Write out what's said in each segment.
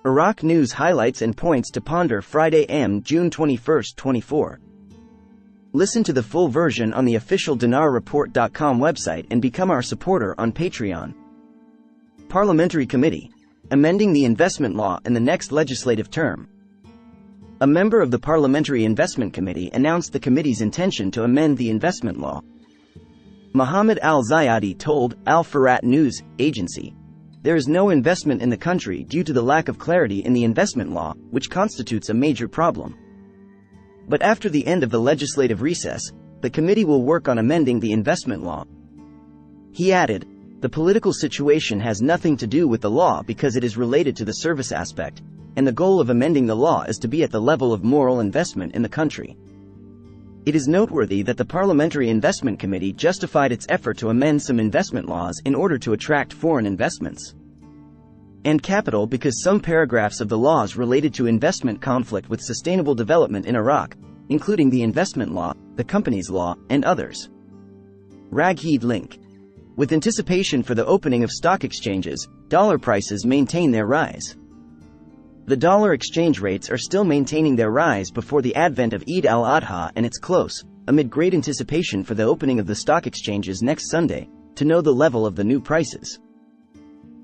Iraq News highlights and points to ponder Friday m. June 21, 24. Listen to the full version on the official dinarreport.com website and become our supporter on Patreon. Parliamentary Committee. Amending the Investment Law in the next legislative term. A member of the Parliamentary Investment Committee announced the committee's intention to amend the investment law. Mohammed al-Zayadi told Al-Farat News Agency, "There is no investment in the country due to the lack of clarity in the investment law, which constitutes a major problem. But after the end of the legislative recess, the committee will work on amending the investment law." He added, "The political situation has nothing to do with the law because it is related to the service aspect, and the goal of amending the law is to be at the level of moral investment in the country." It is noteworthy that the Parliamentary Investment Committee justified its effort to amend some investment laws in order to attract foreign investments and capital because some paragraphs of the laws related to investment conflict with sustainable development in Iraq, including the investment law, the companies law, and others. Ragheed link. With anticipation for the opening of stock exchanges, dollar prices maintain their rise. The dollar exchange rates are still maintaining their rise before the advent of Eid al-Adha, and it's close, amid great anticipation for the opening of the stock exchanges next Sunday, to know the level of the new prices.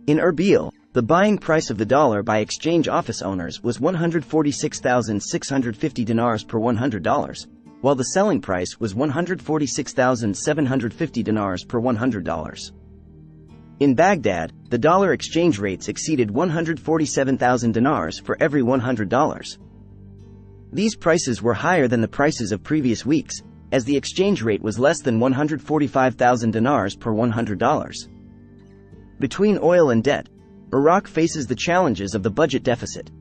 In Erbil, the buying price of the dollar by exchange office owners was 146,650 dinars per $100, while the selling price was 146,750 dinars per $100. In Baghdad, the dollar exchange rates exceeded 147,000 dinars for every $100. These prices were higher than the prices of previous weeks, as the exchange rate was less than 145,000 dinars per $100. Between oil and debt, Iraq faces the challenges of the budget deficit.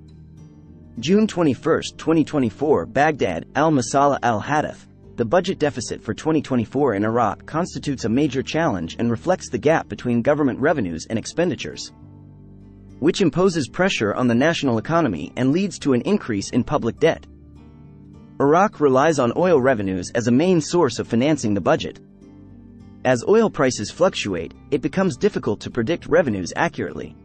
June 21, 2024, Baghdad, Al-Masala Al-Hadath. The budget deficit for 2024 in Iraq constitutes a major challenge and reflects the gap between government revenues and expenditures, which imposes pressure on the national economy and leads to an increase in public debt. Iraq relies on oil revenues as a main source of financing the budget. As oil prices fluctuate, it becomes difficult to predict revenues accurately.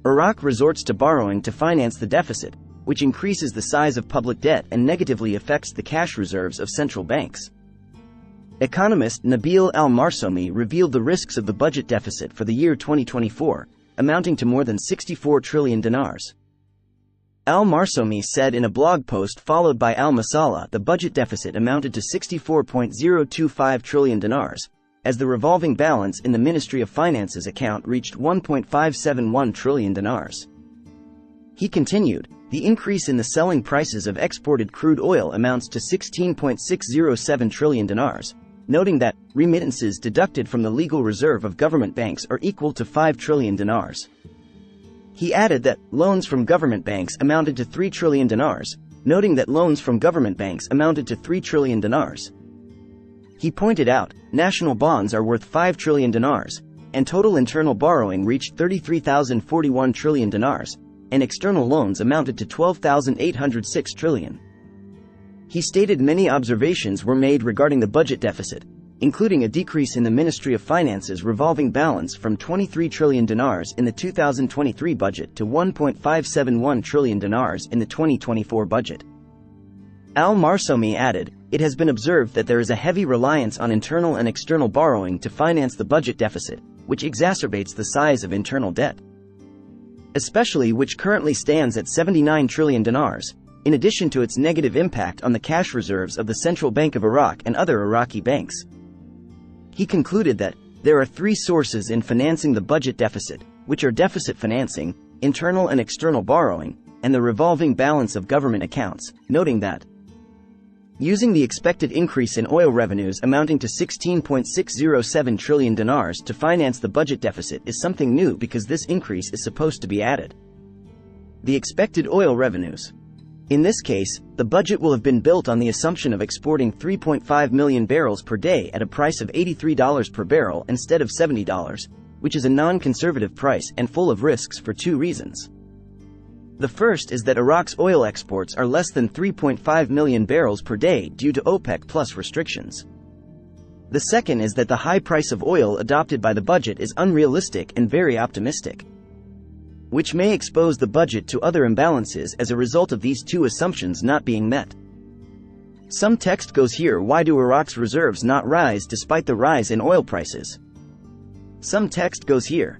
Iraq resorts to borrowing to finance the deficit, which increases the size of public debt and negatively affects the cash reserves of central banks. Economist Nabil al-Marsomi revealed the risks of the budget deficit for the year 2024, amounting to more than 64 trillion dinars. Al-Marsomi said in a blog post followed by Al-Masala the budget deficit amounted to 64.025 trillion dinars, as the revolving balance in the Ministry of Finance's account reached 1.571 trillion dinars. He continued, "The increase in the selling prices of exported crude oil amounts to 16.607 trillion dinars, noting that remittances deducted from the legal reserve of government banks are equal to 5 trillion dinars. He added that loans from government banks amounted to 3 trillion dinars, noting that loans from government banks amounted to 3 trillion dinars. He pointed out, national bonds are worth 5 trillion dinars, and total internal borrowing reached 33,041 trillion dinars, and external loans amounted to 12,806 trillion. He stated many observations were made regarding the budget deficit, including a decrease in the Ministry of Finance's revolving balance from 23 trillion dinars in the 2023 budget to 1.571 trillion dinars in the 2024 budget. Al-Marsomi added, "It has been observed that there is a heavy reliance on internal and external borrowing to finance the budget deficit, which exacerbates the size of internal debt, especially which currently stands at 79 trillion dinars, in addition to its negative impact on the cash reserves of the Central Bank of Iraq and other Iraqi banks." He concluded that, "There are three sources in financing the budget deficit, which are deficit financing, internal and external borrowing, and the revolving balance of government accounts," noting that using the expected increase in oil revenues amounting to 16.607 trillion dinars to finance the budget deficit is something new because this increase is supposed to be added. The expected oil revenues. In this case, the budget will have been built on the assumption of exporting 3.5 million barrels per day at a price of $83 per barrel instead of $70, which is a non-conservative price and full of risks for two reasons. The first is that Iraq's oil exports are less than 3.5 million barrels per day due to OPEC plus restrictions. The second is that the high price of oil adopted by the budget is unrealistic and very optimistic. which may expose the budget to other imbalances as a result of these two assumptions not being met. Some text goes here: why do Iraq's reserves not rise despite the rise in oil prices? Some text goes here.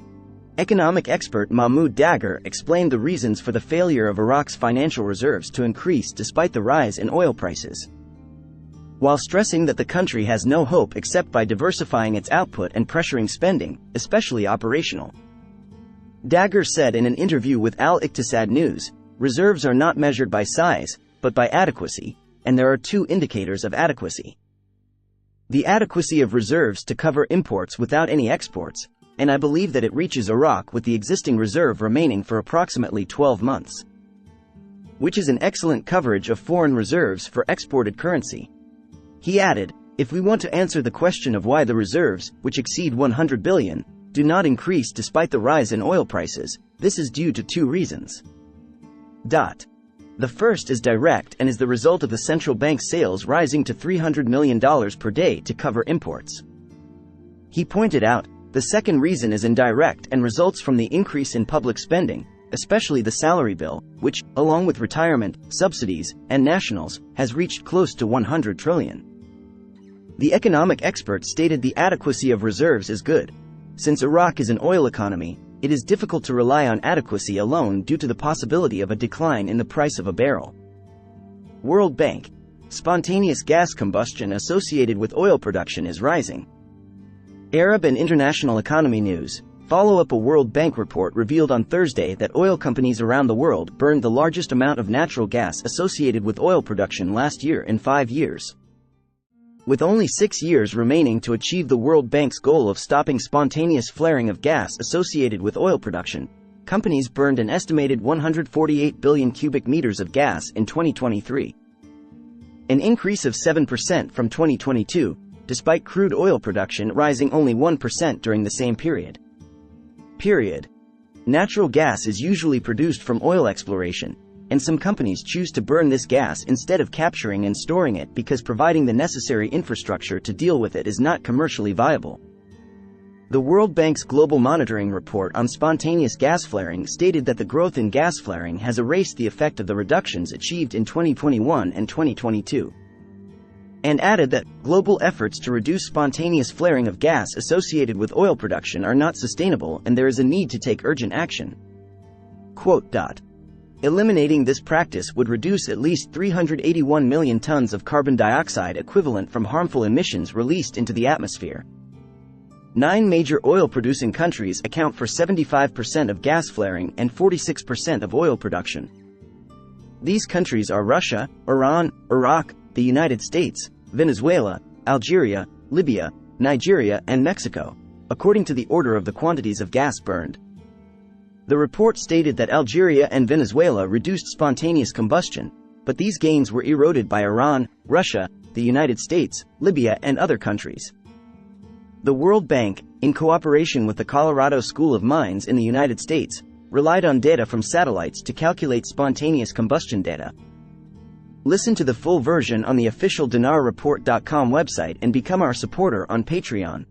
Economic expert Mahmoud Dagher explained the reasons for the failure of Iraq's financial reserves to increase despite the rise in oil prices, while stressing that the country has no hope except by diversifying its output and pressuring spending, especially operational. Dagher said in an interview with Al-Iqtisad News, reserves are not measured by size, but by adequacy, and there are two indicators of adequacy. The adequacy of reserves to cover imports without any exports, and I believe that it reaches Iraq with the existing reserve remaining for approximately 12 months, which is an excellent coverage of foreign reserves for exported currency. He added, if we want to answer the question of why the reserves, which exceed 100 billion, do not increase despite the rise in oil prices, this is due to two reasons. The first is direct and is the result of the central bank's sales rising to $300 million per day to cover imports. He pointed out, the second reason is indirect and results from the increase in public spending, especially the salary bill, which, along with retirement, subsidies, and nationals, has reached close to 100 trillion. The economic expert stated the adequacy of reserves is good. Since Iraq is an oil economy, it is difficult to rely on adequacy alone due to the possibility of a decline in the price of a barrel. World Bank. Spontaneous gas combustion associated with oil production is rising. Arab and International Economy News. Follow-up: a World Bank report revealed on Thursday that oil companies around the world burned the largest amount of natural gas associated with oil production last year in 5 years. With only 6 years remaining to achieve the World Bank's goal of stopping spontaneous flaring of gas associated with oil production, companies burned an estimated 148 billion cubic meters of gas in 2023. An increase of 7% from 2022, despite crude oil production rising only 1% during the same period. Natural gas is usually produced from oil exploration, and some companies choose to burn this gas instead of capturing and storing it because providing the necessary infrastructure to deal with it is not commercially viable. The World Bank's Global Monitoring Report on Spontaneous Gas Flaring stated that the growth in gas flaring has erased the effect of the reductions achieved in 2021 and 2022. And added that global efforts to reduce spontaneous flaring of gas associated with oil production are not sustainable and there is a need to take urgent action. Eliminating this practice would reduce at least 381 million tons of carbon dioxide equivalent from harmful emissions released into the atmosphere. 9 major oil-producing countries account for 75% of gas flaring and 46% of oil production. These countries are Russia, Iran, Iraq, the United States, Venezuela, Algeria, Libya, Nigeria, and Mexico, according to the order of the quantities of gas burned. The report stated that Algeria and Venezuela reduced spontaneous combustion, but these gains were eroded by Iran, Russia, the United States, Libya, and other countries. The World Bank, in cooperation with the Colorado School of Mines in the United States, relied on data from satellites to calculate spontaneous combustion data. Listen to the full version on the official dinarreport.com website and become our supporter on Patreon.